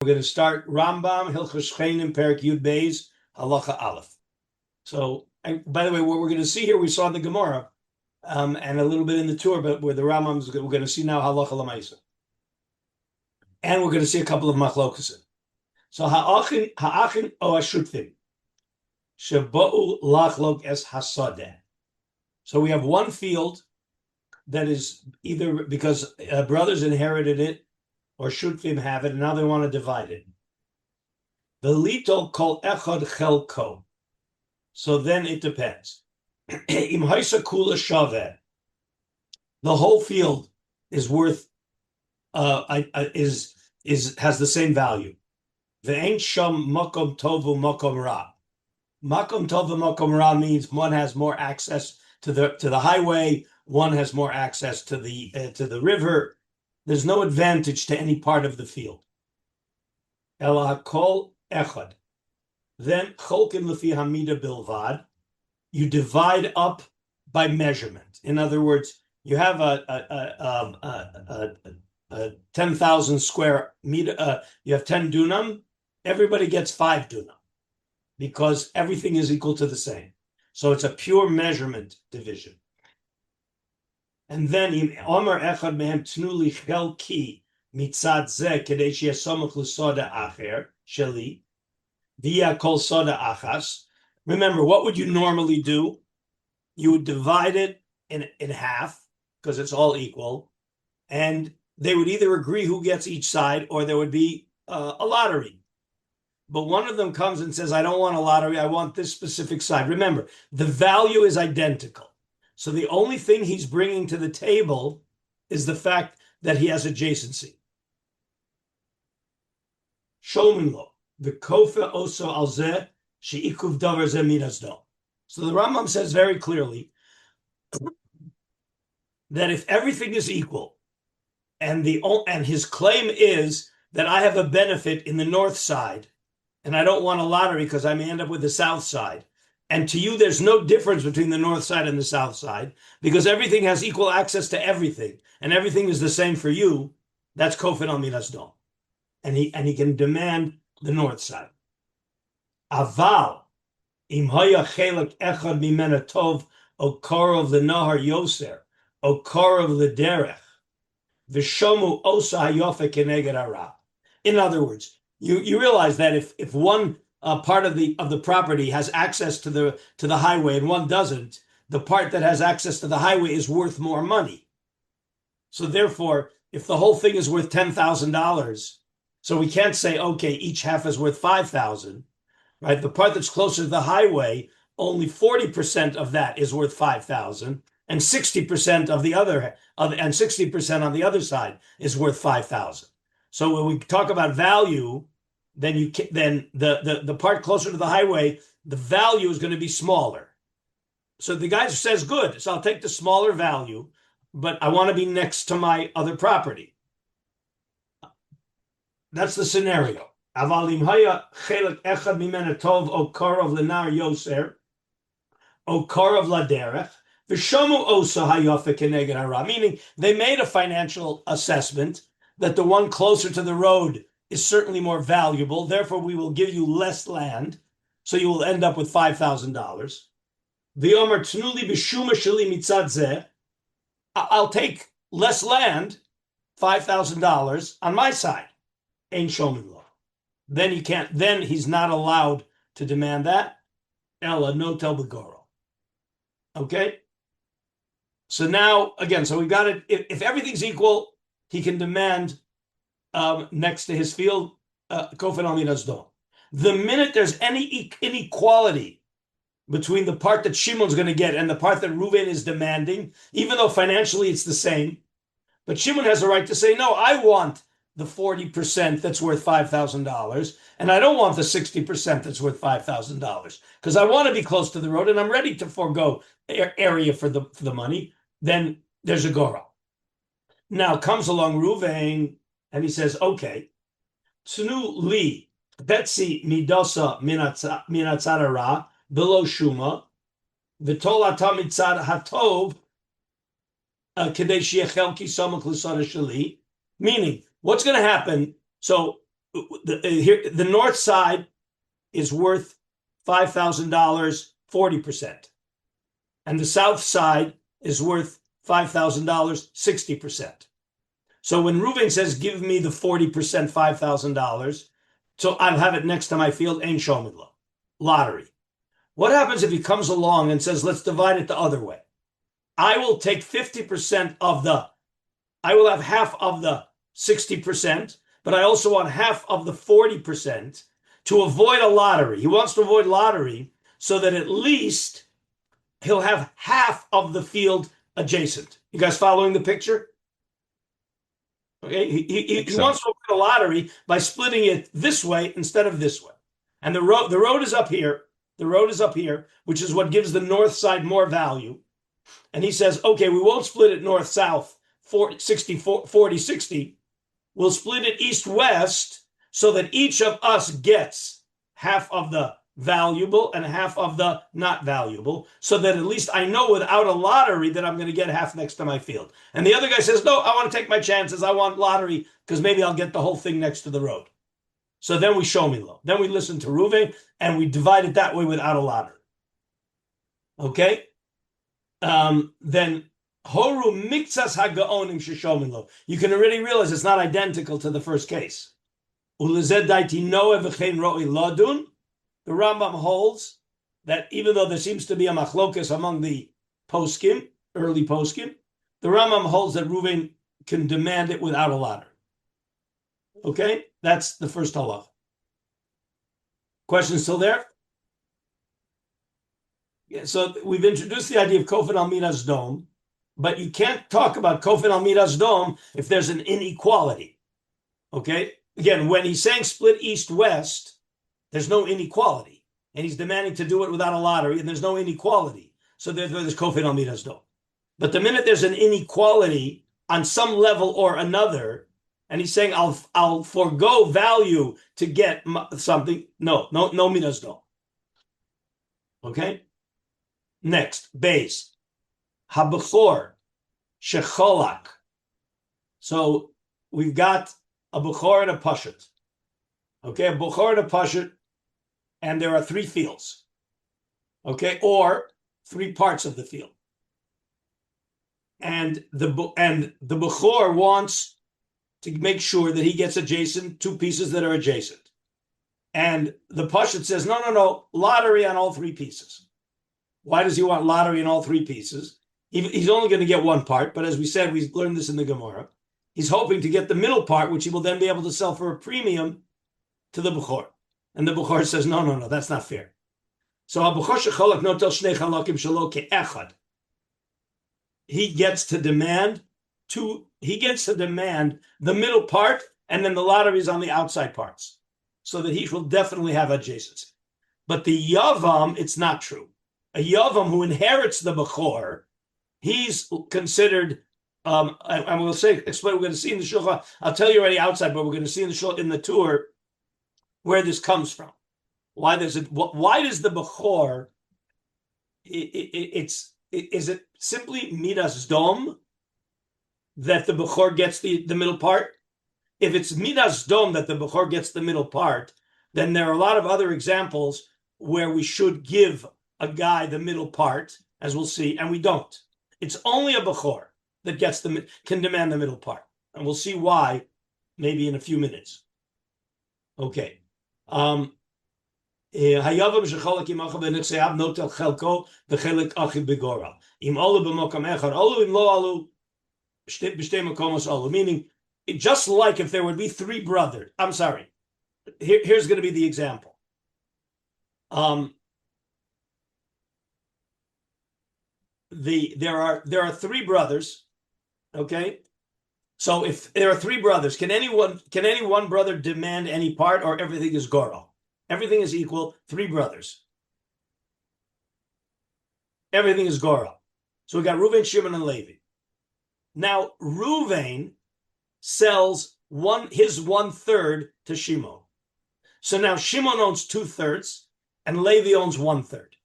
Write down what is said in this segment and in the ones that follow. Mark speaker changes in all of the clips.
Speaker 1: We're going to start Rambam, Hilchos Shchenim, Perek Yud Beis, Halacha Aleph. So, by the way, what we're going to see here, we saw in the Gemara, and a little bit in the tour, but where the Rambam is, we're going to see now Halacha L'Maisa. And we're going to see a couple of Machlokasim. So, Ha'achin o Hashutfim, Sheba'u Lachlok es Hasadeh. So we have one field that is either because brothers inherited it, or Shutfim have it, and now they want to divide it. The litol kol echad chelko. So then it depends. Im haisa kula shaveh. The whole field is worth has the same value. Ve'ein sham makom tovu makom ra. Makom tovu makom ra means one has more access to the highway, one has more access to the river. There's no advantage to any part of the field. Ela hakol echad. Then cholkin lefi hamida bilvad. You divide up by measurement. In other words, you have a 10,000 square meter. You have 10 dunam. Everybody gets 5 dunam because everything is equal to the same. So it's a pure measurement division. And then im omer echad mehem tnu li chelki mitzad zeh kedei sheyasamach l'soda acher sheli via kol soda achas. Remember, what would you normally do? You would divide it in half because it's all equal, and they would either agree who gets each side, or there would be a lottery. But one of them comes and says, "I don't want a lottery. I want this specific side." Remember, the value is identical. So the only thing he's bringing to the table is the fact that he has adjacency. Shomim lo, v'kofa oso al zeh she'ikuv davar zeh midasdo. So the Rambam says very clearly that if everything is equal, and his claim is that I have a benefit in the north side, and I don't want a lottery because I may end up with the south side. And to you, there's no difference between the north side and the south side because everything has equal access to everything, and everything is the same for you. That's kofin al midas dom, and he can demand the north side. Aval im haya chelak echad mimena tov o korov lenahar yoser o korov lederech v'shomu osa hayofe keneged hara. In other words, you realize that if one part of the property has access to the highway and one doesn't, the part that has access to the highway is worth more money. So therefore, if the whole thing is worth $10,000, so we can't say, okay, each half is worth 5,000, right? The part that's closer to the highway, only 40% of that is worth 5,000, and 60% of the other, and 60% on the other side is worth 5,000. So when we talk about value, then the part closer to the highway, the value is going to be smaller. So the guy says, good, so I'll take the smaller value, but I want to be next to my other property. That's the scenario. Avalim haya chelak echad mimena tov o korov lenar yoser o korov laderech v'shomu osa hayofe keneged hara. Meaning they made a financial assessment that the one closer to the road is certainly more valuable. Therefore, we will give you less land, so you will end up with $5,000. V'yomer tnuli b'shuma sheli mitzad zeh. I'll take less land, $5,000 on my side. Ein shomim lo. Then he can't. Then he's not allowed to demand that. Ella notel begoro. Okay. So now again, so we got it. If everything's equal, he can demand next to his field, kofin al midas dom. The minute there's any inequality between the part that Shimon's going to get and the part that Reuven is demanding, even though financially it's the same, but Shimon has a right to say, no, I want the 40% that's worth $5,000, and I don't want the 60% that's worth $5,000 because I want to be close to the road and I'm ready to forego area for the money. Then there's a goro. Now comes along Reuven, and he says, okay, Tnu li betzi midosa minatzad ra below shuma v'tol ata mitzad hatov kedei sheyechelki samach l'sada sheli. Meaning, what's going to happen? So the north side is worth $5,000, 40%. And the south side is worth $5,000, 60%. So when Reuven says, give me the 40%, $5,000, so I'll have it next to my field, ain't shomidlo, lottery. What happens if he comes along and says, let's divide it the other way? I will take 50% I will have half of the 60%, but I also want half of the 40% to avoid a lottery. He wants to avoid lottery so that at least he'll have half of the field adjacent. You guys following the picture? Okay, he wants to avoid a lottery by splitting it this way instead of this way. And the road is up here. The road is up here, which is what gives the north side more value. And he says, okay, we won't split it north-south, 40-60. We'll split it east-west so that each of us gets half of the valuable and half of the not valuable, so that at least I know without a lottery that I'm going to get half next to my field. And the other guy says, no, I want to take my chances. I want lottery because maybe I'll get the whole thing next to the road. So then we show me low. Then we listen to Reuven and we divide it that way without a lottery. Okay? Then Horu Miktsas Hagaonim Shishomilo. You can already realize it's not identical to the first case. Ulezed Daiti Noe V'chein Ro'i Lodun. The Rambam holds that even though there seems to be a machlokas among the poskim, early poskim, the Rambam holds that Reuven can demand it without a lottery. Okay? That's the first halacha. Question still there? Yeah, so we've introduced the idea of Kofin al Midas Dome, but you can't talk about Kofin al Midas Dome if there's an inequality. Okay? Again, when he's saying split east-west, there's no inequality. And he's demanding to do it without a lottery, and there's no inequality. So there's Kofin al Midas Dome. But the minute there's an inequality on some level or another, and he's saying, I'll forego value to get something, no Midas Dome. Okay? Next, Beis. Habechor Shecholak. So we've got a Bechor and a Pashut. Okay, a Bechor and a Pashut, and there are 3 fields. Okay, or 3 parts of the field. And the Bechor wants to make sure that he gets adjacent 2 pieces that are adjacent. And the Pashut says, no, lottery on all 3 pieces. Why does he want lottery in all 3 pieces? He's only going to get 1 part, but as we said, we learned this in the Gemara. He's hoping to get the middle part, which he will then be able to sell for a premium to the Bechor. And the Bechor says, no, that's not fair. So Bechor shecholak notel shnei chalakim shelo ke'echad. He gets to demand the middle part, and then the lottery is on the outside parts, so that he will definitely have adjacency. But the Yavam, it's not true. A Yavam who inherits the Bechor, he's considered, and we'll explain, we're going to see in the Shulchan, I'll tell you already outside, but we're going to see in the tour where this comes from. Why does the Bechor, is it simply Midas Dom that the Bechor gets the middle part? If it's Midas Dom that the Bechor gets the middle part, then there are a lot of other examples where we should give a guy the middle part, as we'll see, and we don't. It's only a Bechor that can demand the middle part. And we'll see why maybe in a few minutes. Okay. Hayavam shecholak imach v'nechseav notel chelko v'chelik achiv begora. Im alu b'mokam echad alu im lo alu b'shtei makomos alu. Meaning, just like if there would be 3 brothers. I'm sorry. Here's going to be the example. There are 3 brothers. Okay. So if there are 3 brothers, can any one brother demand any part, or everything is goral? Everything is equal. 3 brothers. Everything is goral. So we got Reuven, Shimon, and Levi. Now Reuven sells his 1/3 to Shimon. So now Shimon owns 2/3, and Levi owns 1/3.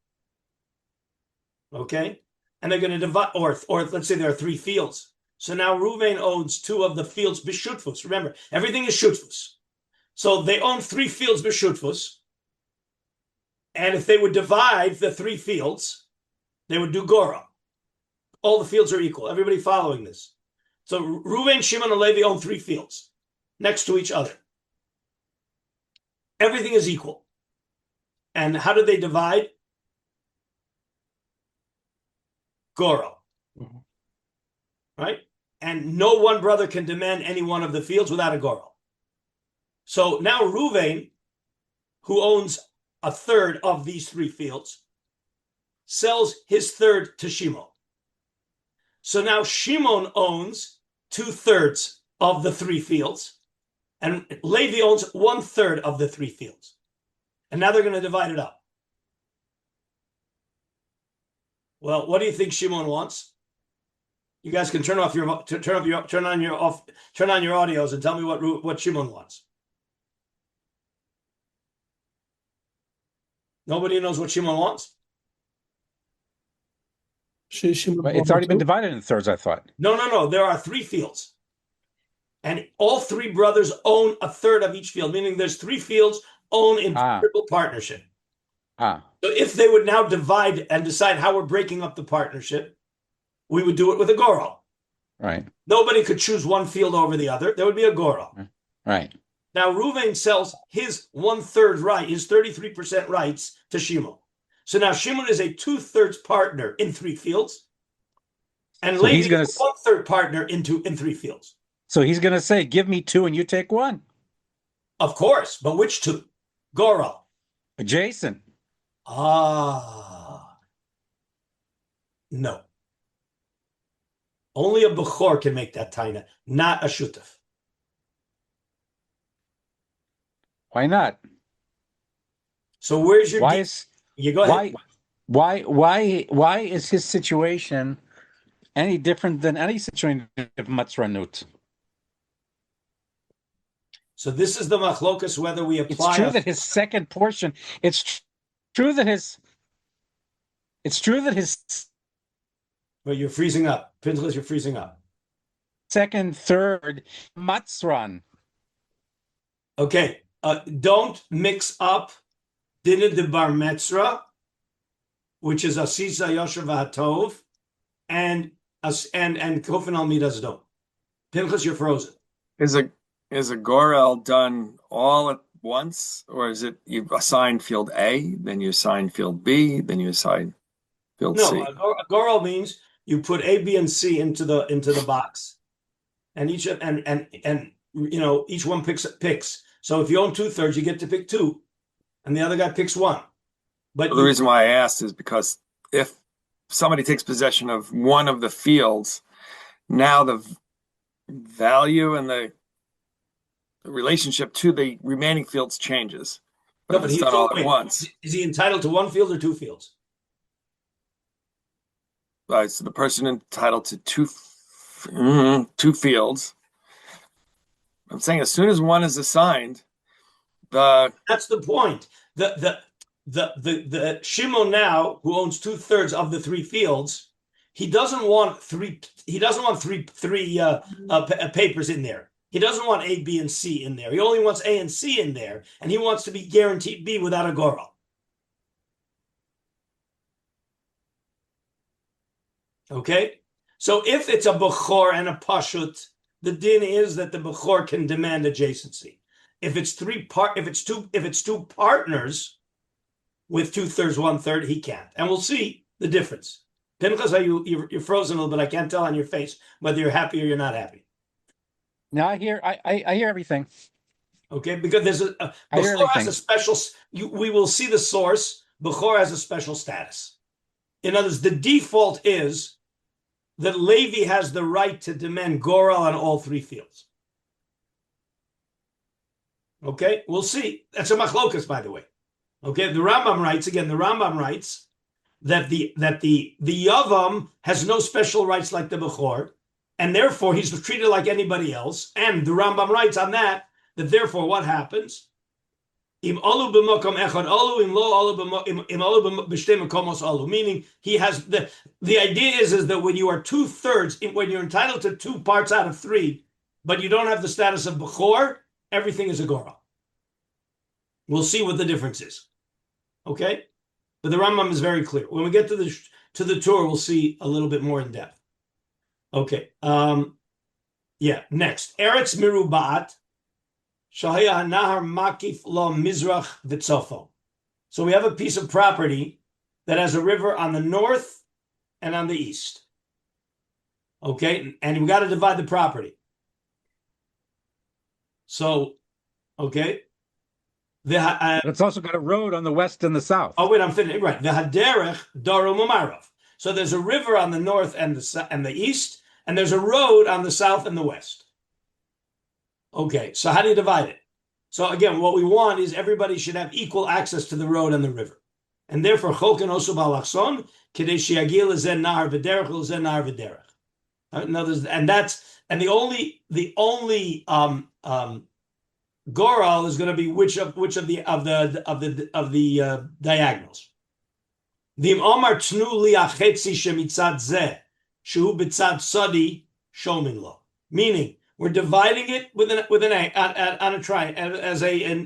Speaker 1: Okay, and they're going to divide, or let's say there are 3 fields. So now Reuven owns 2 of the fields b'shutfus. Remember, everything is shutfus. So they own 3 fields b'shutfus, and if they would divide the 3 fields, they would do Gora. All the fields are equal. Everybody following this. So Reuven, Shimon, and Levi own 3 fields next to each other. Everything is equal. And how do they divide? Gora. Mm-hmm. Right? And no one brother can demand any one of the fields without a Gora. So now Reuven, who owns a third of these 3 fields, sells his third to Shimon. So now Shimon owns 2/3 of the 3 fields, and Levi owns 1/3 of the 3 fields. And now they're going to divide it up. Well, what do you think Shimon wants? You guys can turn on your audios and tell me what Shimon wants. Nobody knows what Shimon wants?
Speaker 2: It's already been divided in thirds, I thought.
Speaker 1: No. There are 3 fields. And all 3 brothers own a third of each field, meaning there's 3 fields owned in triple partnership. So if they would now divide and decide how we're breaking up the partnership, we would do it with a Goro.
Speaker 2: Right.
Speaker 1: Nobody could choose one field over the other. There would be a Goro.
Speaker 2: Right.
Speaker 1: Now, Reuven sells his 1/3 right, his 33% rights to Shimon. So now Shimon is a 2/3 partner in 3 fields, and Levi is a 1/3 partner in 3 fields.
Speaker 2: So he's going to say, give me 2 and you take 1.
Speaker 1: Of course, but which 2? Gora.
Speaker 2: Adjacent.
Speaker 1: No. Only a Bechor can make that taina, not a Shutaf.
Speaker 2: Why not?
Speaker 1: So where's your...
Speaker 2: You go ahead. Why is his situation any different than any situation of Matzranut?
Speaker 1: So this is the machlokas whether we apply...
Speaker 2: It's true that his second portion... It's true that his...
Speaker 1: But you're freezing up. Pinchas, you're freezing up.
Speaker 2: Second, third, Matzran.
Speaker 1: Okay. Don't mix up Dinah de Bar Metzra, which is Asisa Yosher V'Hatov, and Kofen Al Midas Dom. Pinchas, you're frozen.
Speaker 3: Is a Gorel done all at once, or is it you assign field A, then you assign field B, then you assign field C?
Speaker 1: No, a Gorel means you put A, B, and C into the box, and each one picks. So if you own 2/3, you get to pick 2, and the other guy picks 1. But
Speaker 3: the reason why I asked is because if somebody takes possession of one of the fields, now the value and the relationship to the remaining fields changes. But it's done all at once.
Speaker 1: Is he entitled to 1 field or 2 fields?
Speaker 3: Right, so the person entitled to 2 fields. I'm saying as soon as one is assigned,
Speaker 1: that's the point. The Shimon now, who owns 2/3 of the 3 fields, he doesn't want three papers in there. He doesn't want A, B, and C in there. He only wants A and C in there, and he wants to be guaranteed B without a Gora. Okay? So if it's a Bechor and a Pashut, the din is that the Bechor can demand adjacency. If it's two partners with 2/3, 1/3, he can't. And we'll see the difference. Pinchas, you're frozen a little bit. I can't tell on your face whether you're happy or you're not happy.
Speaker 2: No, I hear everything.
Speaker 1: Okay, because there's Bechor has a special. We will see the source. Bechor has a special status. In other words, the default is that Levi has the right to demand Goral on all 3 fields. Okay, we'll see. That's a machlokas, by the way. Okay, the Rambam writes that the Yavam has no special rights like the Bechor, and therefore he's treated like anybody else. And the Rambam writes on that therefore what happens? Im alu b'makom echad alu, im lo alu b'shtei makomos alu. Meaning he has the idea is that when you are 2/3, when you're entitled to 2 parts out of 3, but you don't have the status of Bechor, everything is a Gora. We'll see what the difference is. Okay? But the Rambam is very clear. When we get to the Torah, we'll see a little bit more in depth. Okay. Next. Eretz Mirubat. Shahaya Nahar Makif Lo Mizrach Vitzofo. So we have a piece of property that has a river on the north and on the east. Okay? And we got to divide the property. So, okay.
Speaker 2: It's also got a road on the west and the south.
Speaker 1: Oh, wait, I'm finishing. Right. The Haderech Darum Umarov. So there's a river on the north and the east, and there's a road on the south and the west. Okay, so how do you divide it? So again, what we want is everybody should have equal access to the road and the river. And therefore, Cholken Osu Balachson, Kedei Shiagil Lezen Nahar V'derech Lezen Nahar V'derech. And the only Goral is going to be which of the diagonals. V'im Omar Tnu Liachetzi Shemitzad Zeh Shu B'tzad Sadi Shomin Lo. Meaning, we're dividing it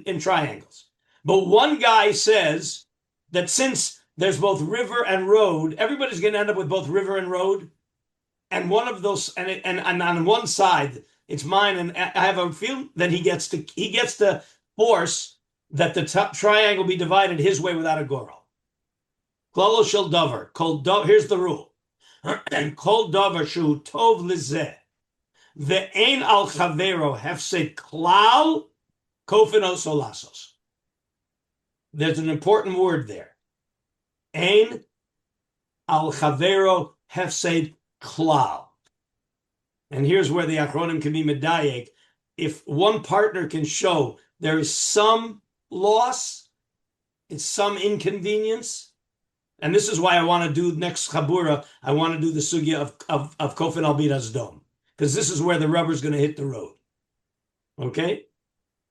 Speaker 1: in triangles. But one guy says that since there's both river and road, everybody's going to end up with both river and road. And one of those, and on one side, it's mine, and I have a feeling that he gets to force that the triangle be divided his way without a goral. Klalo shel davar. Here's the rule. And kol davar shu tov lizeh. Ve'ein al chavero hefsed klal kofinos olasos. There's an important word there. Ein al chavero hefsed klal. And here's where the Achronim can be medayek. If one partner can show there is some loss, it's some inconvenience, and this is why I want to do next Chabura, I want to do the sugya of Kofin Albinas Dome, because this is where the rubber's going to hit the road. Okay?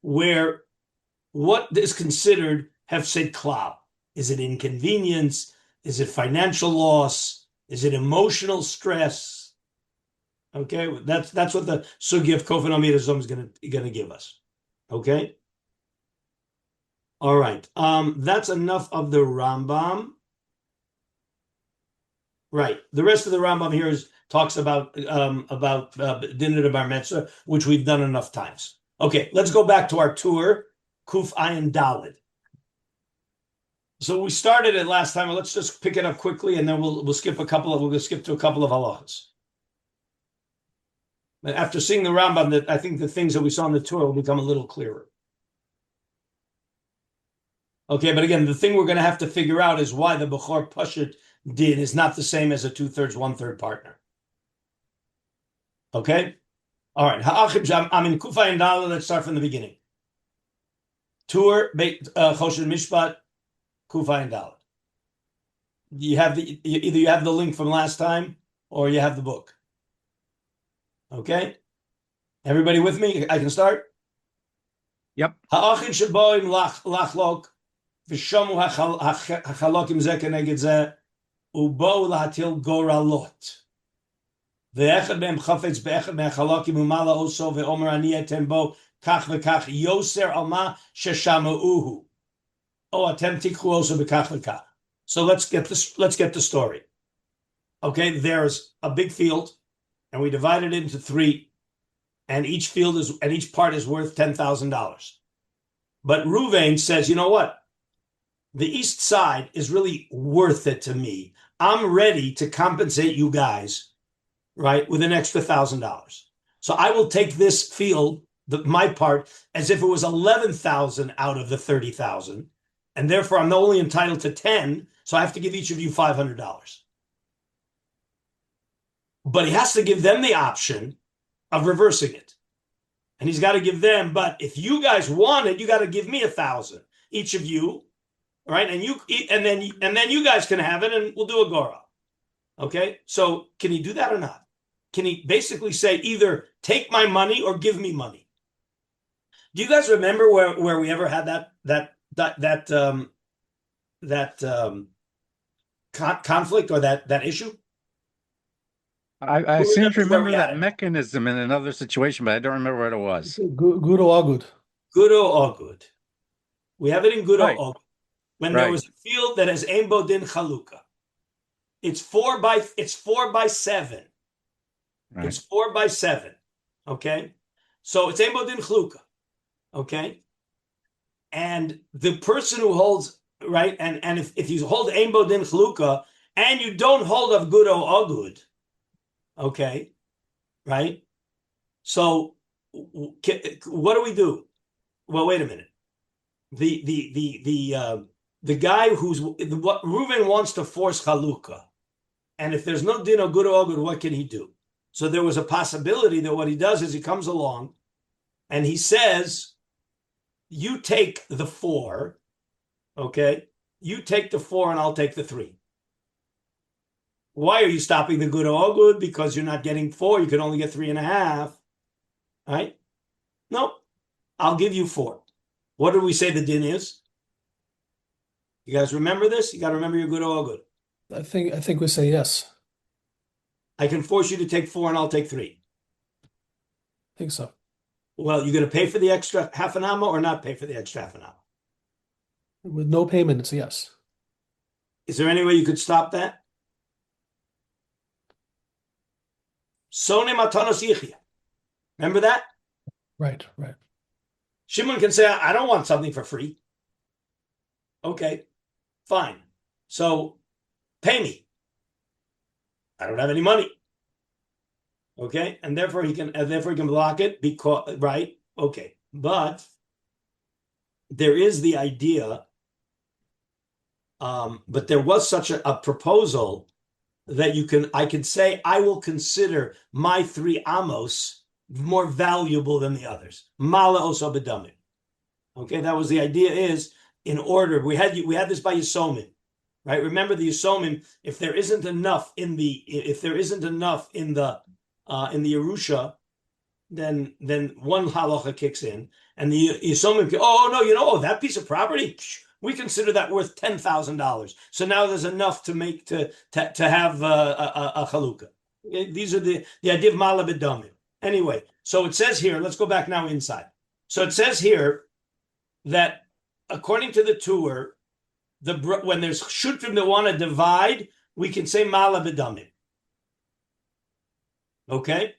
Speaker 1: Where what is considered hefsed klal? Is it inconvenience? Is it financial loss? Is it emotional stress? Okay, that's what the sugya of Kofin Albinas Dome is going to give us. Okay? All right. That's enough of the Rambam. Right. The rest of the Rambam here talks about Dinner de Bar Mitzvah, which we've done enough times. Okay, let's go back to our tour, Kuf Ayin Dalid. So we started it last time. Let's just pick it up quickly, and then we'll skip to a couple of halachas. But after seeing the Rambam, I think the things that we saw in the tour will become a little clearer. Okay, but again, the thing we're going to have to figure out is why the Bechor Pashut din is not the same as a 2/3, 1/3 partner. Okay? All right. I'm in Kufa and Dala. Let's start from the beginning. Tour, Choshen Mishpat, Kufa and Dala. Either you have the link from last time or you have the book. Okay? Everybody with me? I can start?
Speaker 2: Yep.
Speaker 1: Ha'achin sheboim lachlok v'shomu hachalokim zeh keneged zeh ubo lahatil goralot ve'echad be'em chafetz be'echad me'achalokim umala oso ve'omer ani etem bo kach v'kach yoser alma sheshamauhu o atem tikhu oso be'kach v'kach. So let's get the story. Okay, there's a big field, and we divide it into 3, and each part is worth $10,000. But Ruvain says, you know what? The east side is really worth it to me. I'm ready to compensate you guys, right, with an extra $1,000. So I will take this field, my part, as if it was 11,000 out of the 30,000, and therefore I'm only entitled to 10. So I have to give each of you $500. But he has to give them the option of reversing it. And he's got to give them, but if you guys want it, you got to give me 1,000, each of you, right? And then you guys can have it, and we'll do a gora. Okay? So can he do that or not? Can he basically say either take my money or give me money? Do you guys remember where we ever had that conflict or that issue?
Speaker 2: I seem to remember that mechanism in another situation, but I don't remember what it was.
Speaker 4: Good or good?
Speaker 1: Good or good? We have it in good
Speaker 2: Right.
Speaker 1: og. When there was a field that has ein bo din chaluka, it's 4 by 7.
Speaker 2: Right.
Speaker 1: It's 4 by 7. Okay, so it's ein bo din chaluka. Okay, and the person who holds right, and if you hold ein bo din chaluka and you don't hold of good o agud, okay, right? So what do we do? Well, wait a minute. The guy who's what Reuven wants to force Chalukah, and if there's no din or good or good, what can he do? So there was a possibility that what he does is he comes along and he says, "You take the 4, okay? You take the 4, and I'll take the 3." Why are you stopping the good or good? Because you're not getting 4. You can only get 3.5, right? No, I'll give you 4. What do we say the din is? You guys remember this? You got to remember your good or good.
Speaker 4: I think we say yes.
Speaker 1: I can force you to take 4 and I'll take 3.
Speaker 4: I think so.
Speaker 1: Well, you're going to pay for the extra half an hour or not pay for the extra half an hour?
Speaker 4: With no payment, it's a yes.
Speaker 1: Is there any way you could stop that? Sone matanos yichya. Remember that?
Speaker 4: Right.
Speaker 1: Shimon can say, I don't want something for free. Okay, fine. So pay me. I don't have any money. Okay, and therefore he can block it because right. Okay, but there is the idea. But there was such a proposal that I can say I will consider my 3 amos more valuable than the others. Mala oso bedamim. Okay, that was the idea. Is in order we had this by Yisomim, right? Remember the Yisomim. If there isn't enough in the Yerusha, then one halacha kicks in, and the Yisomim. That piece of property, we consider that worth $10,000. So now there's enough to make to have a chalukah. These are the idea of mala bedamim. Anyway, so it says here. Let's go back now inside. So it says here that according to the tour, when there's shutrim that want to divide, we can say mala bedamim. Okay.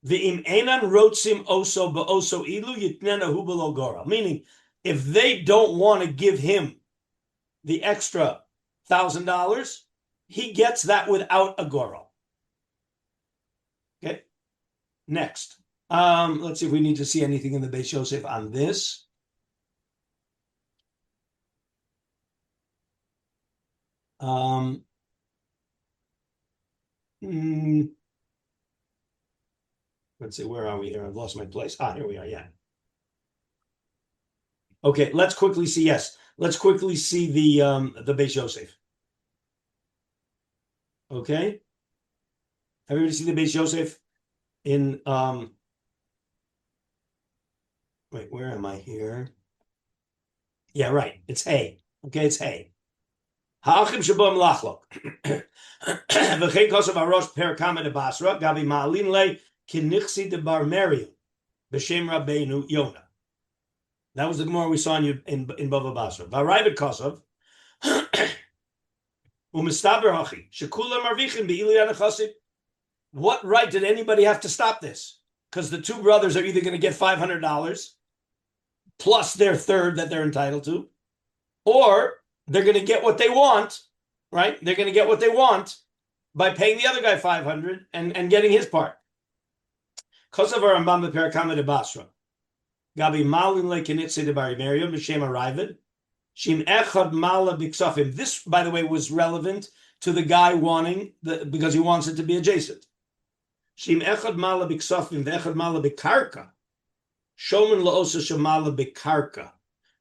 Speaker 1: V'im enan rotzim oso ba'oso ilu yitnena hu b'lo gora. Meaning, if they don't want to give him the extra $1,000, he gets that without a goro. Okay. Next, let's see if we need to see anything in the Beis Yosef on this. Let's see, where are we here? I've lost my place. Here we are. Yeah. Okay, let's quickly see. Yes, let's quickly see the Beis Yosef. Okay, everybody see the Beis Yosef in wait, where am I here? Yeah, right. It's hay. Okay, it's hay. Ha'achim shabom lachlok. V'chein kosav arosh per kama de Basra gabi ma'alin le kinichsi de bar Meriam b'shem Rabbeinu Yonah. That was the Gemara we saw in Bava Basra. V'arayv kosav u'mistaber hachi shekulam marvichim be'ili anachasim. What right did anybody have to stop this? Because the 2 brothers are either going to get $500 plus their third that they're entitled to, or they're going to get what they want, right? They're going to get what they want by paying the other guy $500 and getting his part. Kosavar Rambam Perakama de Basra. Gabi Malin le Kenitze de Bari Miriam b'Shem Arrivad. Shim Echad Mala Biksafim. This, by the way, was relevant to the guy wanting because he wants it to be adjacent. Shim Echad Mala Biksafim ve'Echad Mala Bikarka. Shomen la'osa shemala Bikarka.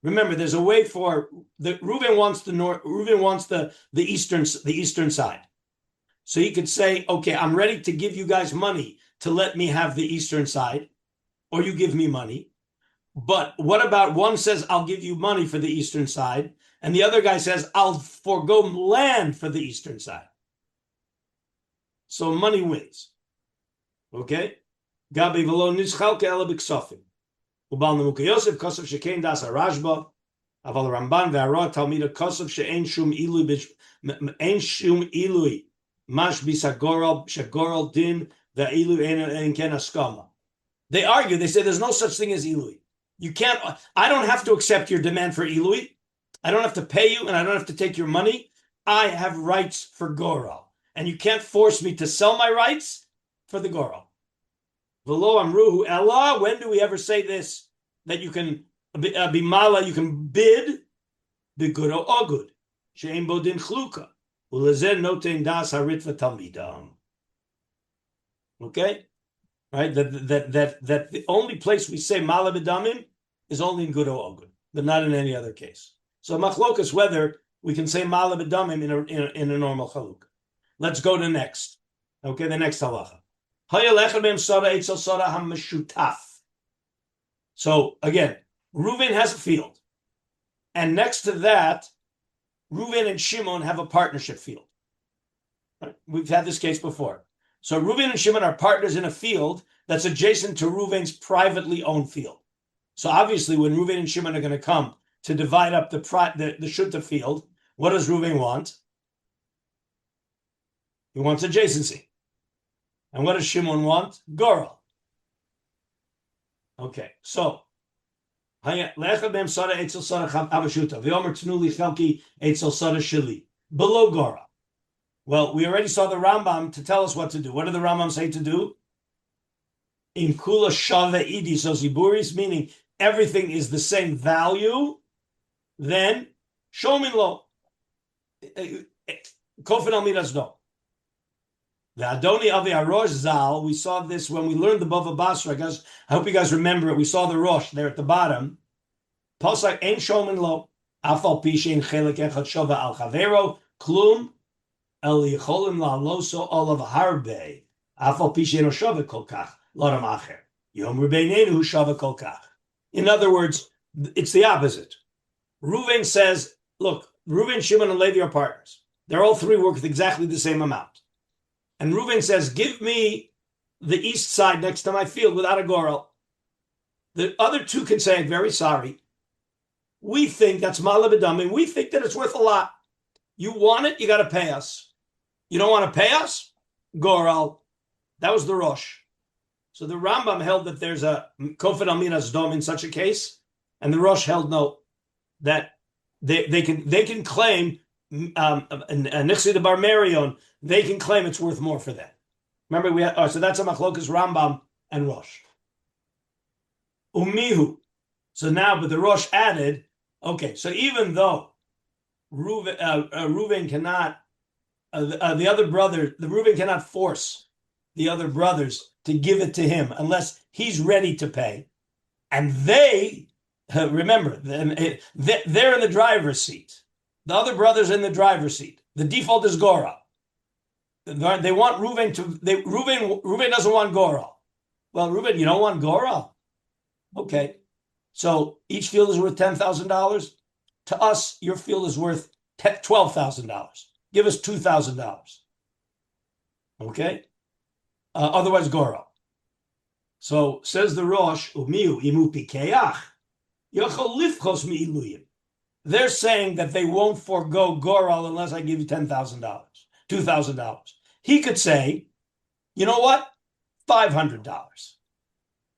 Speaker 1: Remember, there's a way for Reuven wants the north. Reuven wants the eastern side. So he could say, okay, I'm ready to give you guys money to let me have the eastern side, or you give me money. But what about one says, I'll give you money for the eastern side, and the other guy says, I'll forego land for the eastern side. So money wins. Okay? Gabi v'lo nischalke ela b'ksofim. Ubal nemuka Yosef kosav shekein das harashba Aval Ramban ve'Ara Talmida Kosov she'en shum ilui mash bisagorol shagorol din ve'ilu ein ken askama. They argue. They say there's no such thing as ilui. You can't. I don't have to accept your demand for ilui. I don't have to pay you, and I don't have to take your money. I have rights for gorol, and you can't force me to sell my rights for the gorol. V'lo amruhu ella. When do we ever say this? That you can be mala, you can bid the good or agud. She'en bodin chluka. Ulezen notein das haritva talmidam. Okay, right? That the only place we say mala b'damim is only in good or agud, but not in any other case. So machlokas whether we can say mala b'damim in a normal chaluk. Let's go to next. Okay, the next halacha. So again, Reuven has a field, and next to that, Reuven and Shimon have a partnership field. Right? We've had this case before. So Reuven and Shimon are partners in a field that's adjacent to Reuven's privately owned field. So obviously, when Reuven and Shimon are going to come to divide up the Shutta field, what does Reuven want? He wants adjacency. And what does Shimon want? Goral. Okay, so below Gora. Well, we already saw the Rambam to tell us what to do. What did the Rambam say to do? In kula shava idi so ziburis, meaning everything is the same value, then shomin lo. Kofin al midas no. The Adoni Avi Arosh Zal, we saw this when we learned the Bava Basra. Guys, I hope you guys remember it. We saw the Rosh there at the bottom. Pasuk Ein Shomen Lo, Afal Pishin Chelik Echad Shova Al Chavero, Klum, El Yicholim La Loso Olav Harbe, Afal Pishin Shova Kolkach, Lodam Acher, Yom Rebeinenu Shova Kolkach. In other words, it's the opposite. Reuven says, look, Reuven, Shimon, and Levi are partners. They're all three worth exactly the same amount. And Reuven says, give me the east side next to my field without a goral. The other two can say, very sorry. We think that's mala b'damim. We think that it's worth a lot. You want it, you got to pay us. You don't want to pay us? Goral. That was the Rosh. So the Rambam held that there's a kofed al minas dom in such a case, and the Rosh held no, that they can claim Nixi de Bar Marion, they can claim it's worth more for them. Remember, we had, so that's a machlokas Rambam and Rosh. Umihu. So now, but the Rosh added, okay, so even though Reuven cannot, the other brother, the Reuven cannot force the other brothers to give it to him unless he's ready to pay. And they, remember, they're in the driver's seat. The other brother's in the driver's seat. The default is Gora. They want Reuven to. Reuven doesn't want Gora. Well, Reuven, you don't want Gora? Okay. So each field is worth $10,000. To us, your field is worth $12,000. Give us $2,000. Okay. Otherwise, Gora. So says the Rosh, Umiu imu pikeach yochol lifchos mi'iluyim. They're saying that they won't forego Goral unless I give you $10,000, $2,000. He could say, you know what? $500.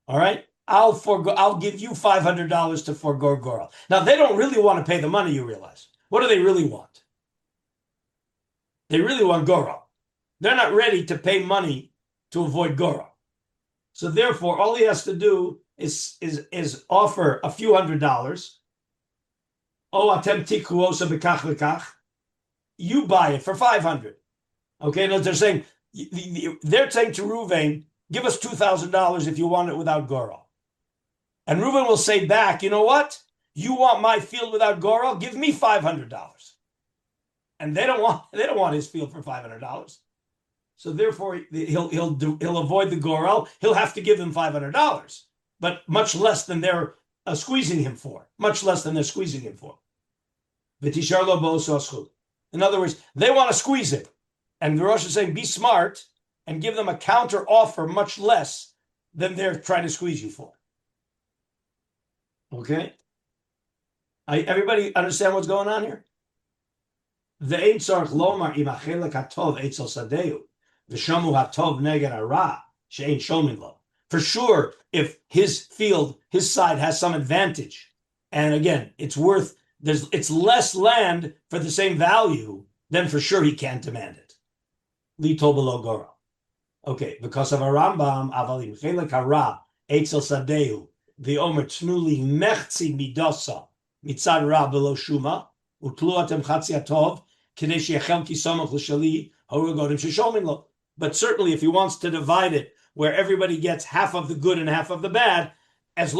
Speaker 1: All right? I'll give you $500 to forego Goral. Now, they don't really want to pay the money, you realize. What do they really want? They really want Goral. They're not ready to pay money to avoid Goral. So therefore, all he has to do is offer a few $100s. Oh, atem tikhu osa bekach lekach. You buy it for $500. Okay, and they're saying to Reuven, give us $2,000 if you want it without Goral. And Reuven will say back, you know what? You want my field without Goral? Give me $500. And they don't want his field for $500. So therefore, he'll avoid the Goral. He'll have to give them $500, but much less than they're squeezing him for. Much less than they're squeezing him for. In other words, they want to squeeze it. And the Rosh is saying, be smart and give them a counter offer much less than they're trying to squeeze you for. Okay? Everybody understand what's going on here? The Ein Tzarich Lomar im Achelek Hatov Eitzel Sadeu v'Shomu Hatov Neged Hara she'ein Shomin Lo. For sure, if his field, his side has some advantage, and again, it's less land for the same value, then for sure he can't demand it. Litol below Goro. Okay, because of a Rambam, Avalim Chelek Hara Eitzel Sadeu v'Omer Tnuli Mechzi Midosa Mitzad Ra below Shuma Utluatem Chatzi Atov. But certainly, if he wants to divide it where everybody gets half of the good and half of the bad, and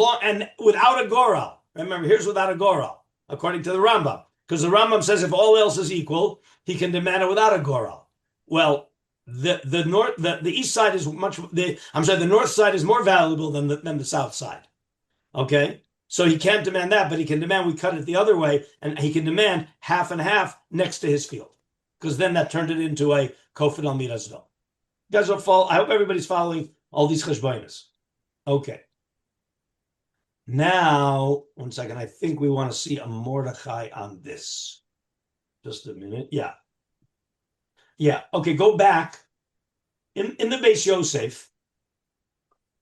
Speaker 1: without a goral. Remember, here's without a goral, according to the Rambam, because the Rambam says if all else is equal, he can demand it without a goral. Well, the east side is the north side is more valuable than the south side. Okay. So he can't demand that, but he can demand we cut it the other way, and he can demand half and half next to his field, because then that turned it into a kofed al mirazdo. You guys will follow. I hope everybody's following all these cheshbonos. Okay. Now, 1 second. I think we want to see a Mordechai on this. Just a minute. Yeah. Okay, go back. In the Beis Yosef,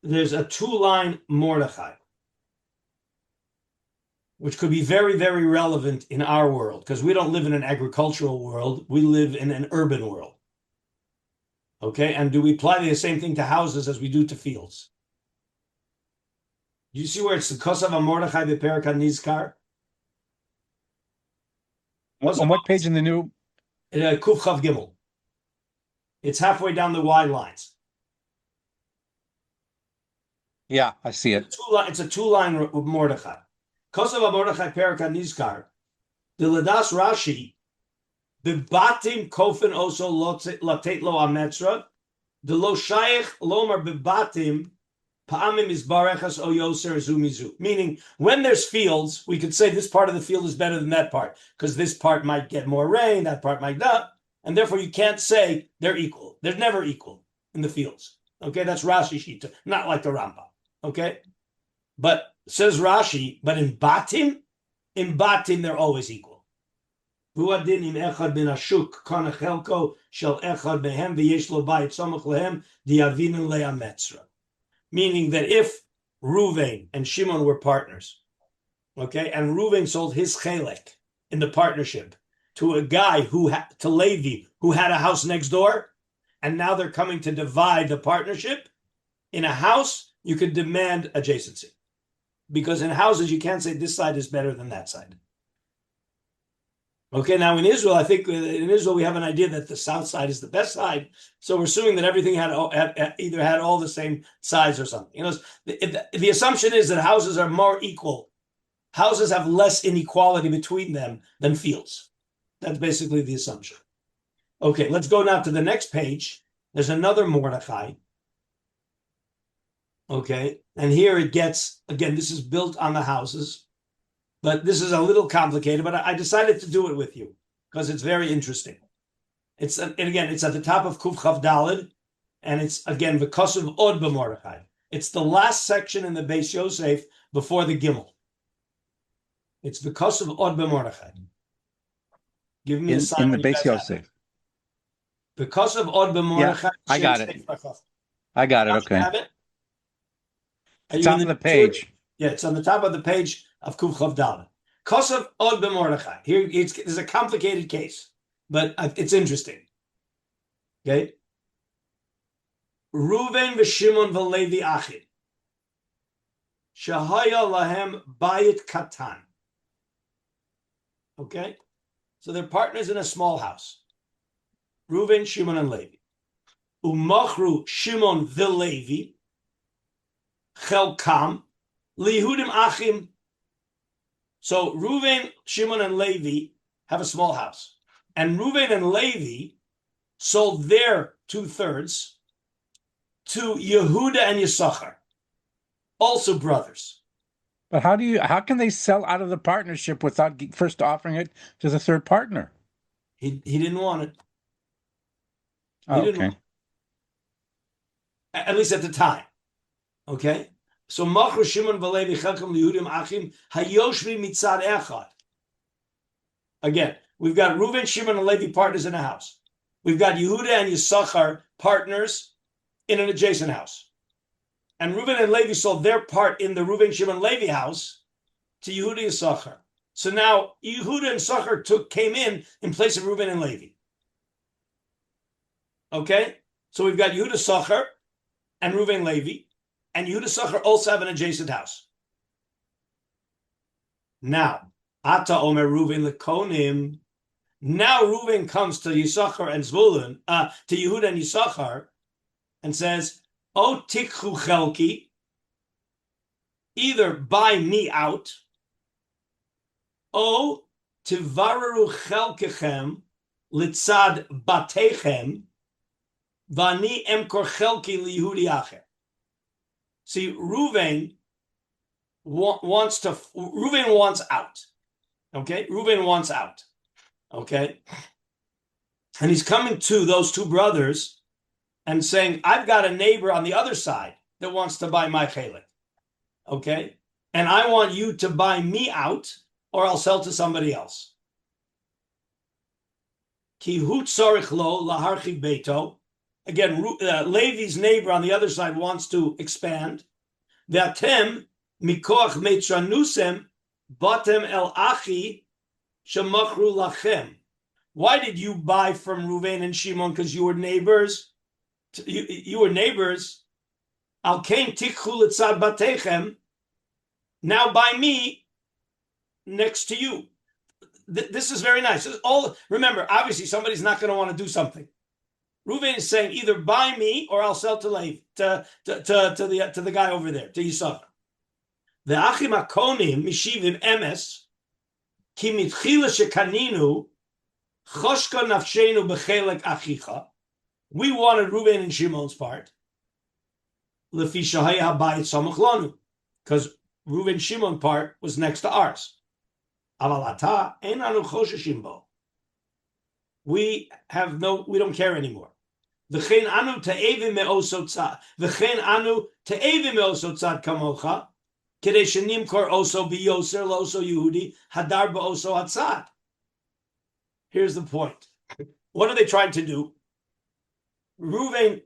Speaker 1: there's a 2-line Mordechai, which could be very, very relevant in our world, because we don't live in an agricultural world. We live in an urban world. Okay, and do we apply the same thing to houses as we do to fields? Do you see where it's the Kosav HaMordechai B'Perek HaNizkar?
Speaker 2: On what page in the new?
Speaker 1: Kuf Chav Gimel. It's halfway down the wide lines.
Speaker 2: Yeah, I see it.
Speaker 1: It's a 2-line Mordechai. Kosav HaMordechai Perek HaNizkar. The Ladas Rashi. Bebatim kofen oso latet lo ametra. The lo shayich lomar bebatim pa'amim izbarechas o yoser zumizu. Meaning, when there's fields, we could say this part of the field is better than that part, because this part might get more rain, that part might not, and therefore you can't say they're equal. They're never equal in the fields. Okay, that's Rashi Shita, not like the Rambam. Okay, but says Rashi, but in batim they're always equal. Meaning that if Ruvain and Shimon were partners, okay, and Ruvain sold his chelek in the partnership to a guy to Levi who had a house next door, and now they're coming to divide the partnership, in a house you could demand adjacency, because in houses you can't say this side is better than that side. Okay, now in Israel, I think in Israel we have an idea that the south side is the best side, so we're assuming that everything had either had all the same size or something. You know, the assumption is that houses are more equal. Houses have less inequality between them than fields. That's basically the assumption. Okay, let's go now to the next page. There's another Mordechai. Okay, and here it gets, again, this is built on the houses. But this is a little complicated, but I decided to do it with you because it's very interesting. It's at the top of Kuf Chav Daled, and it's again V'Kosav Od B'Mordechai. It's the last section in the Beis Yosef before the Gimel. It's V'Kosav Od B'Mordechai. Give me a sign
Speaker 2: in the Beis Yosef.
Speaker 1: V'Kosav Od B'Mordechai.
Speaker 2: Yeah, I got it. I got it. Okay. It's on the page.
Speaker 1: Yeah, it's on the top of the page of Kuf Chav Daled. Kosav Od B'Mordechai. Here, it's a complicated case, but it's interesting. Okay. Ruven v'Shimon v'Levi Achid. Shahaya lahem bayit katan. Okay. So they're partners in a small house. Ruven, Shimon, and Levi. Umachru Shimon v'Levi. Chelkam. Lihudim Achim. So Ruven, Shimon, and Levi have a small house. And Ruven and Levi sold their 2/3 to Yehuda and Yisachar, also brothers.
Speaker 2: But how can they sell out of the partnership without first offering it to the third partner?
Speaker 1: He didn't want it.
Speaker 2: Okay.
Speaker 1: At least at the time. Okay? So Machru Shimon v'Levi Chelkam Lihudim Achim Hayoshvi Mitzad Echad. Again, we've got Reuven, Shimon, and Levi partners in a house. We've got Yehuda and Yisachar partners in an adjacent house. And Reuven and Levi sold their part in the Reuven, Shimon, Levi house to Yehuda and Yisachar. So now Yehuda and Yisachar came in place of Reuven and Levi. Okay? So we've got Yehuda, Yisachar, and Reuven, Levi. And Yehuda, Yisachar also have an adjacent house. Now, Ata Omer Reuven Lekonim. Now Reuven comes to Yisachar and Zvulun, to Yehuda and Yisachar, and says, O tikhu chelki, either buy me out, O tivararu chelkechem litzad batechem, vani emkor chelki liyehudi acher. See, Reuven wants out. Okay? Reuven wants out. Okay? And he's coming to those two brothers and saying, I've got a neighbor on the other side that wants to buy my chelik. Okay? And I want you to buy me out or I'll sell to somebody else. Ki hu tzorich lo laharchiv beito. Again, Levi's neighbor on the other side wants to expand. V'atem mikoach meitranusem batem el achi shemachru lachem. Why did you buy from Reuven and Shimon? Because you were neighbors. You were neighbors. Al kain tikhu litzad batechem. Now buy me next to you. This is very nice. Remember, obviously somebody's not going to want to do something. Reuven is saying either buy me or I'll sell to Levi, to the guy over there, to Yisachar. The achim akonim mishivim emes ki mitchila shekaninu choshka nafshenu bechelek achicha. We wanted Reuven and Shimon's part. Lefi shahaya habayit samach lanu, because Reuven Shimon part was next to ours. Aval ata ein anu chosheshim bo. We don't care anymore. V'chein anu te'evim me'oso tzad. V'chein anu te'evim me'oso tzad kamocha. Kedei shenimkor oso biyoser lo'oso Yehudi hadar ba'oso hatzad. Here's the point. What are they trying to do? Levi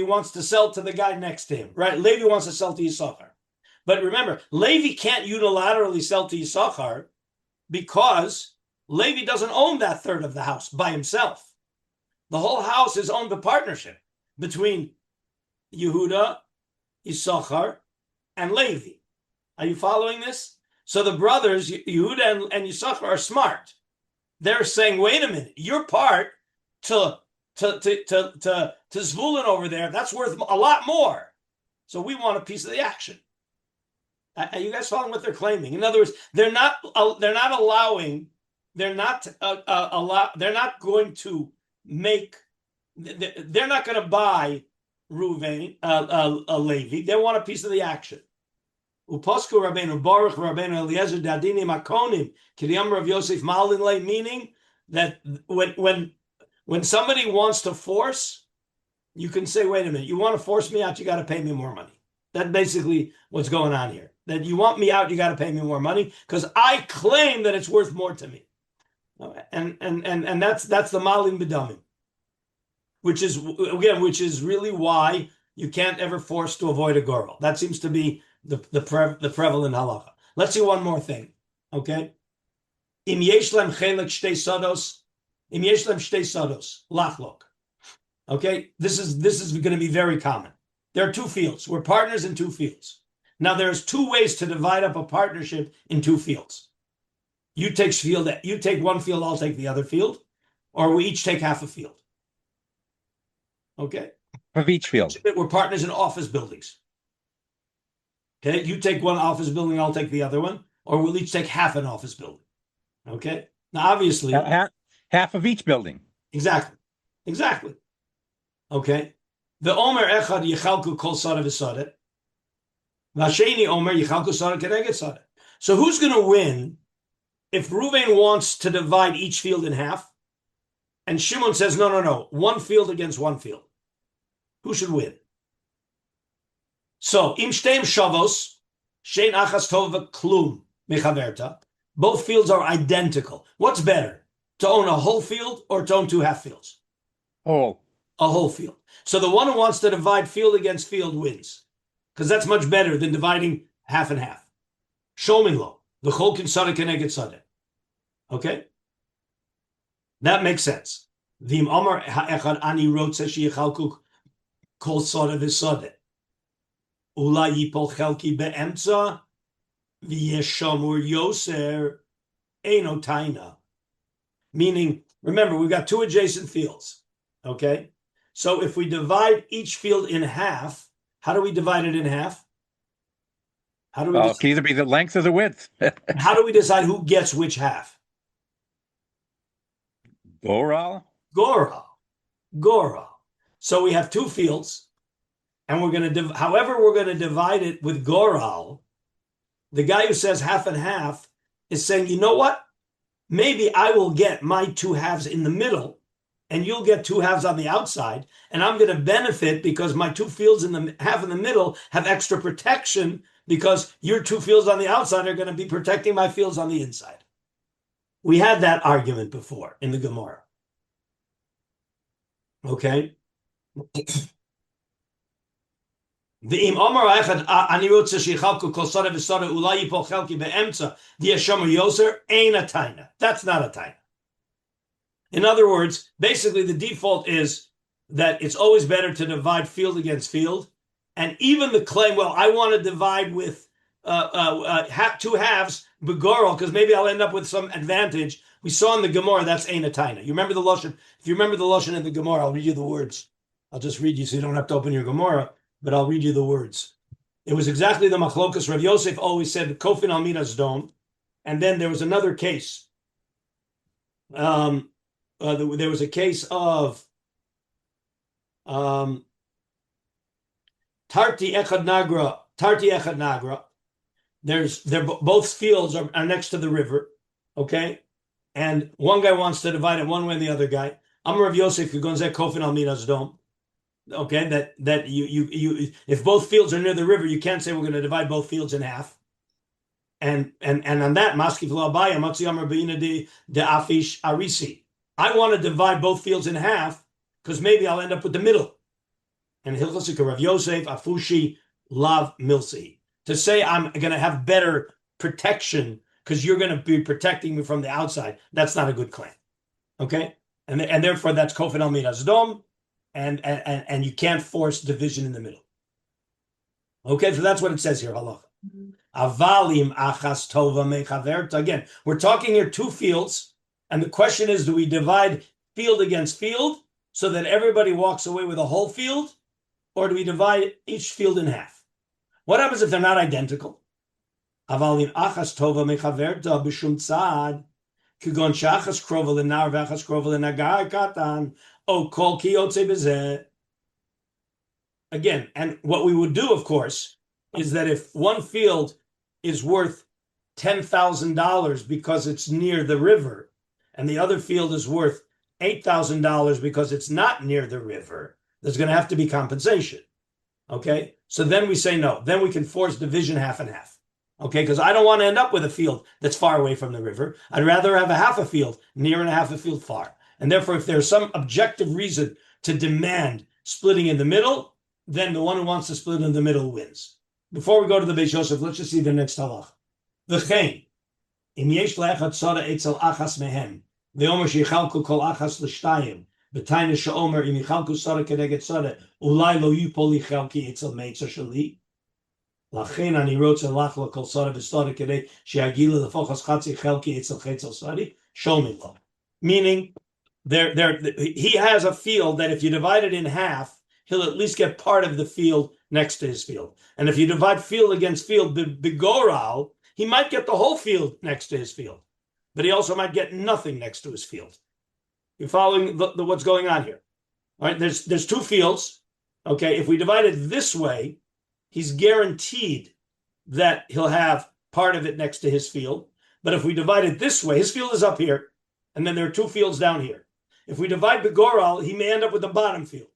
Speaker 1: wants to sell to the guy next to him, right? Levi wants to sell to Yisachar. But remember, Levi can't unilaterally sell to Yisachar because Levi doesn't own that third of the house by himself. The whole house is owned by partnership between Yehuda, Yisachar, and Levi. Are you following this? So the brothers, Yehuda and Yisachar, are smart. They're saying, wait a minute, your part to Zvulun over there, that's worth a lot more. So we want a piece of the action. Are you guys following what they're claiming? In other words, they're not going to buy Reuven, Levi. They want a piece of the action. Upasku Rabbeinu Baruch Rabbeinu Eliezer Dadini Makonim Kidiyam Rav Yosef Malin, meaning that when somebody wants to force, you can say, wait a minute, you want to force me out, you got to pay me more money. That's basically what's going on here. That you want me out, you got to pay me more money because I claim that it's worth more to me. And that's the Malin B'damim, which is really why you can't ever force to avoid a girl. That seems to be the prevalent halacha. Let's see one more thing. Okay. Im yesh lem chelek shtei sados, im yesh lem shtei sados, lachlok. Okay, this is going to be very common. There are two fields. We're partners in two fields. Now there's two ways to divide up a partnership in two fields. You take one field, I'll take the other field, or we each take half a field. Okay.
Speaker 2: Of each field.
Speaker 1: We're partners in office buildings. Okay, you take one office building, I'll take the other one, or we'll each take half an office building. Okay. Now, obviously,
Speaker 2: half of each building.
Speaker 1: Exactly. Okay. The Omer Echad Yichalku Kol Sada V'Sada. Vasheni Omer Yichalku Sada Keneget Sada. So who's going to win if Reuven wants to divide each field in half, and Shimon says no, one field against one field? Who should win? So Im Shteim Shavos Shein Achas Tova Klum Mechaverta. both fields are identical. What's better, to own a whole field or to own two half fields?
Speaker 2: Oh,
Speaker 1: A whole field. So the one who wants to divide field against field wins, because that's much better than dividing half and half. Shoming lo, the chol kinsada keneged sadeh. Okay, that makes sense. V'im amar ha'echad ani rotze sheyichalku kol sadeh v'sadeh. Ula yipol chelki be'emtza v'yeshamur yoser eino taina. Meaning, remember, we've got two adjacent fields. Okay, so if we divide each field in half, how do we divide it in half? How do we?
Speaker 2: it can either be the length or the width.
Speaker 1: How do we decide who gets which half?
Speaker 2: Goral?
Speaker 1: Goral. So we have two fields, and we're going to, however, we're going to divide it with Goral. The guy who says half and half is saying, you know what? Maybe I will get my two halves in the middle, and you'll get two halves on the outside, and I'm going to benefit because my two fields in the half in the middle have extra protection because your two fields on the outside are going to be protecting my fields on the inside. We had that argument before in the Gemara. Okay? That's not a taina. In other words, basically the default is that it's always better to divide field against field. And even the claim, well, I want to divide with two halves, begoral, because maybe I'll end up with some advantage. We saw in the Gemara, that's ein a taina. You remember the Lashon? If you remember the Lashon in the Gemara, I'll read you the words. I'll just read you so you don't have to open your Gemara, but I'll read you the words. It was exactly the machlokas. Rav Yosef always said, kofin al minas dom. And then there was another case. There was a case of Tarti Echad Nagra. Both fields are next to the river, okay? And one guy wants to divide it one way and the other guy. Amar Rav Yosef Gonzeh Kofin al Minas Dom. Okay, that you if both fields are near the river, you can't say we're going to divide both fields in half. And on that, Maskif lo Abaya Matzi Amar Beina de Afish Arisi. I want to divide both fields in half because maybe I'll end up with the middle. And Hilchasika Rav Yosef Afushi Lav Milsi. To say I'm going to have better protection because you're going to be protecting me from the outside, that's not a good claim. Okay? And therefore that's Kofin al Minas Dom, and you can't force division in the middle. Okay, so that's what it says here, halacha. Avalim achas tova mechaverta. Again, we're talking here two fields, and the question is, do we divide field against field so that everybody walks away with a whole field, or do we divide each field in half? What happens if they're not identical? Avalim achas tova mechaverta b'shum tzad kigon shachas krova lenar v'achas krova lenagar katan o kol ki yotze b'zeh. Again, and what we would do, of course, is that if one field is worth $10,000 because it's near the river, and the other field is worth $8,000 because it's not near the river, there's going to have to be compensation. Okay? So then we say no. Then we can force division half and half. Okay? Because I don't want to end up with a field that's far away from the river. I'd rather have a half a field near and a half a field far. And therefore, if there's some objective reason to demand splitting in the middle, then the one who wants to split in the middle wins. Before we go to the Beis Yosef, let's just see the next halach. V'chein, im yesh le'echad tzara etzel achas mehem, ve'omer sheyichalku kol achas l'shtayim, v'tayne she'omer im yichalku tzara keneged tzara, ulai lo yipol lichalki etzel meitza shali. Lachein ani rotze lachla kol tzara v'tzara kedei she'agila lefochas chatzi chelki etzel chetzel tzari, shomim lo. Meaning, he has a field that if you divide it in half, he'll at least get part of the field next to his field. And if you divide field against field, begoral, he might get the whole field next to his field. But he also might get nothing next to his field. You're following what's going on here. All right, there's two fields. Okay, if we divide it this way, he's guaranteed that he'll have part of it next to his field. But if we divide it this way, his field is up here, and then there are two fields down here. If we divide begoral, he may end up with the bottom field.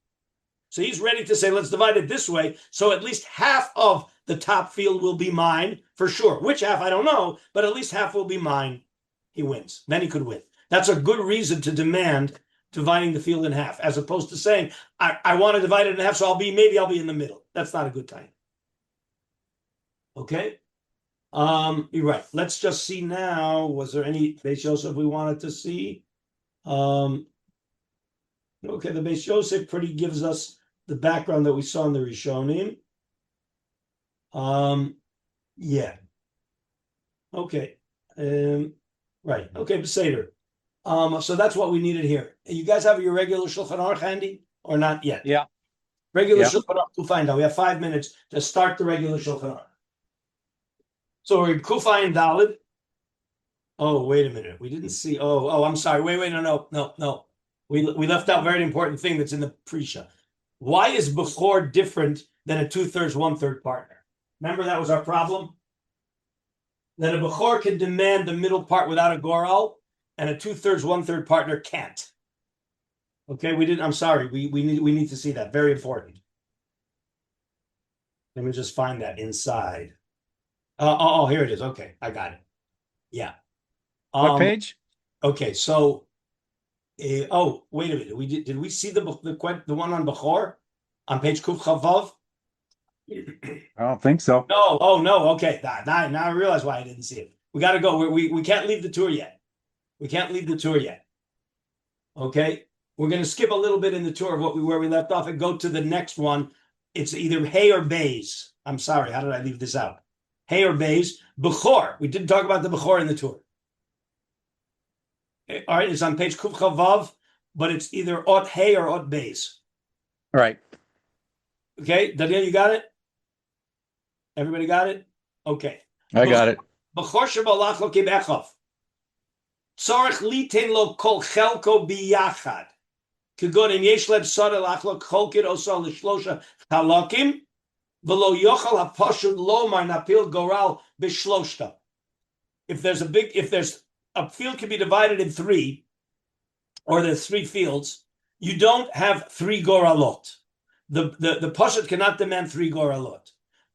Speaker 1: So he's ready to say, let's divide it this way, so at least half of the top field will be mine for sure. Which half, I don't know, but at least half will be mine. He wins. Then he could win. That's a good reason to demand dividing the field in half, as opposed to saying, I want to divide it in half, so maybe I'll be in the middle. That's not a good time. Okay? You're right. Let's just see now. Was there any Beis Yosef we wanted to see? Okay, the Beis Yosef pretty gives us the background that we saw in the Rishonim. Yeah. Okay. Right. Okay, Beseder. So that's what we needed here. You guys have your regular Shulchan Aruch handy or not yet?
Speaker 2: Yeah.
Speaker 1: Regular
Speaker 2: Yeah.
Speaker 1: Shulchan Aruch to find out. We have 5 minutes to start the regular Shulchan Aruch. So we're in Kufayin Dalid. Oh, wait a minute. We didn't see. Oh, I'm sorry. Wait. No. We left out a very important thing that's in the Prisha. Why is Bechor different than a 2/3, 1/3 partner? Remember that was our problem? That a Bechor can demand the middle part without a Goral, and a 2/3, 1/3 partner can't. Okay, we didn't. I'm sorry. We need to see that. Very important. Let me just find that inside. Here it is. Okay, I got it. Yeah.
Speaker 2: What page?
Speaker 1: Okay, so. Wait a minute. Did we see the one on Bechor on page Kuf Chavav?
Speaker 2: I don't think so.
Speaker 1: No. Oh no. Okay. Now I realize why I didn't see it. We got to go. We can't leave the tour yet. Okay. We're going to skip a little bit in the tour of where we left off and go to the next one. It's either Hay or Bays. I'm sorry. How did I leave this out? Hay or Bays. Bechor. We didn't talk about the Bechor in the tour. All right. It's on page Kuf Chavav, but it's either Ot Hay or Ot Bays.
Speaker 2: Right.
Speaker 1: Okay. Daniel, you got it? Everybody got it? Okay.
Speaker 2: I got it.
Speaker 1: Bechor shebalach lo kibechov. Tzorich litin lo kol chelko biyachad. Kegon im yesh leb soda lach lo cholkid oso l'shlosha halakim v'lo yochal hapashut lomar napil goral b'shloshta. If there's a field can be divided in 3, or there's 3 fields, you don't have 3 goralot. The pashut cannot demand 3 goralot.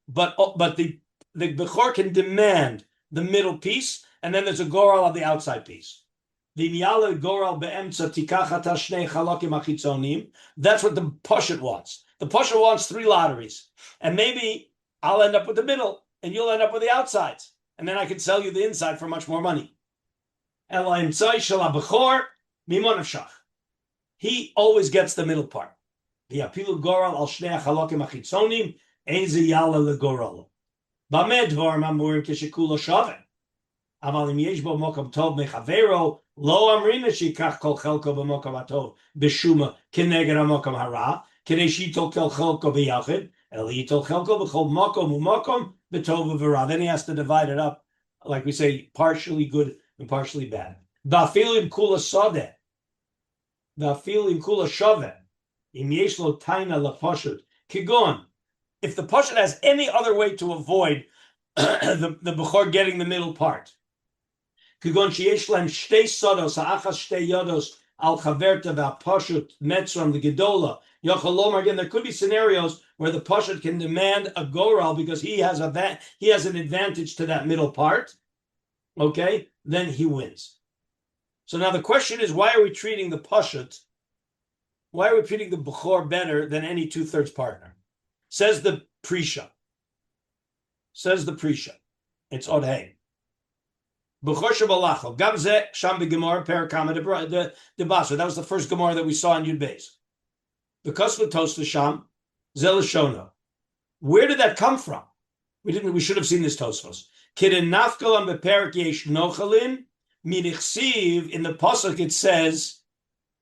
Speaker 1: But the Bechor can demand the middle piece, and then there's a goral of the outside piece. The miyala goral be'emtza tikachat shnei chalakim achitzonim. That's what the pashut wants. The pashut wants 3 lotteries, and maybe I'll end up with the middle, and you'll end up with the outsides, and then I can sell you the inside for much more money. Ela imtzai shel Bechor mimon avshach. He always gets the middle part. The apilu goral al shnei chalakim achitzonim. Eze yala legoralo. Bamed dvarim amurim kishikulo shaveh. Aval im yesh bo mokom tov mechavero lo amrina shikach kol chelko b'mokom atov b'shuma keneged hamokom hara kedei shitol kol chelko b'yachid el yitol chelko b'chol mokom u'mokom b'tov v'ra. Then he has to divide it up, like we say, partially good and partially bad. V'afil im kula sodeh. V'afil im kula shaveh. Im yesh lo taina lapashut. Kigon. If the pashut has any other way to avoid the Bechor getting the middle part, Kigon sheyesh lem shtei sodos ha'achas shtei yodos al chaverta v'apashut metzram the gedola yochel lomar. Again, there could be scenarios where the pashut can demand a goral because he has an advantage to that middle part. Okay, then he wins. So now the question is, why are we treating the pashut? Why are we treating the Bechor better than any 2/3 partner? Says the Prisha. It's Odhei. Bechor shebalachol. Gavze sham b'gemara perakama de basra. That was the first Gemara that we saw in Yud Beis. The Kosva Tosta Sham Zelashona. Where did that come from? We should have seen this Tosfos. Kidin nafkalam beperak yesh nochalin minichsiv. In the pasuk it says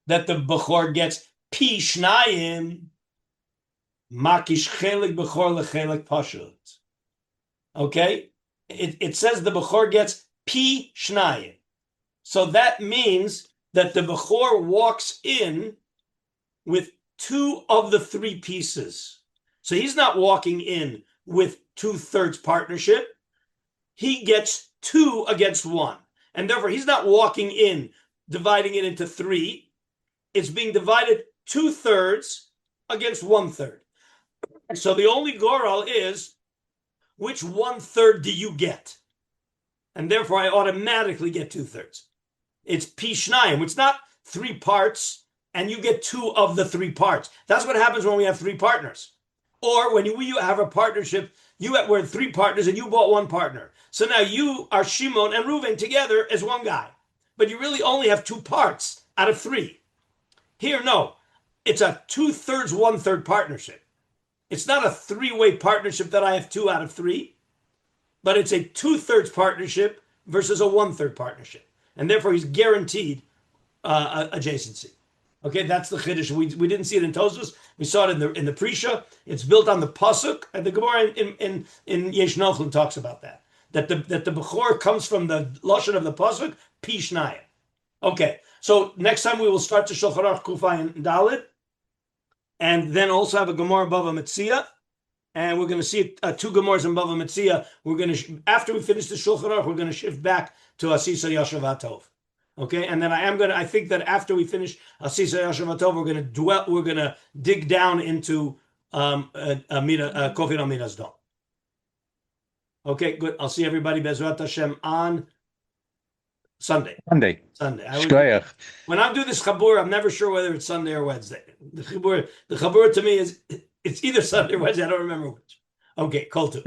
Speaker 1: that the Bechor gets pi shnayim. Makish chelik Bechor lechelik pashut. Okay, it says the Bechor gets pi shnayim, so that means that the Bechor walks in with 2 of the 3 pieces. So he's not walking in with 2/3 partnership. He gets 2 against 1, and therefore he's not walking in dividing it into 3. It's being divided 2/3 against 1/3. So the only goral is which 1/3 do you get? And therefore, I automatically get 2/3. It's Pishnayim. It's not 3 parts, and you get 2 of the 3 parts. That's what happens when we have 3 partners. Or when you have a partnership, we're 3 partners, and you bought 1 partner. So now you are Shimon and Reuven together as 1 guy. But you really only have 2 parts out of 3. Here, no. It's a 2/3, 1/3 partnership. It's not a 3-way partnership that I have 2 out of 3, but it's a 2/3 partnership versus a 1/3 partnership. And therefore, he's guaranteed adjacency. Okay, that's the chiddush. We didn't see it in Tosfos. We saw it in the Prisha. It's built on the pasuk, and the Gemara in Yesh Nochlim talks about that. That the Bechor comes from the lashon of the pasuk, Pishnayim. Okay, so next time we will start the Shulchan Aruch Kufay and Dalit, and then also have a Gemara Bava Metzia, and we're going to see 2 Gemaras in Bava Metzia. We're going to after we finish the Shulchan Aruch, we're going to shift back to Asisa Yashav HaTov. Okay, and then I think that after we finish Asisa Yashav HaTov, we're going to dig down into Kofir Amidas Dom. Okay, good. I'll see everybody Bezrat Hashem on Sunday.
Speaker 2: Shkoyach.
Speaker 1: When I do this Chabura, I'm never sure whether it's Sunday or Wednesday. The Chabura to me it's either Sunday or Wednesday. I don't remember which. Okay, Kol Tov.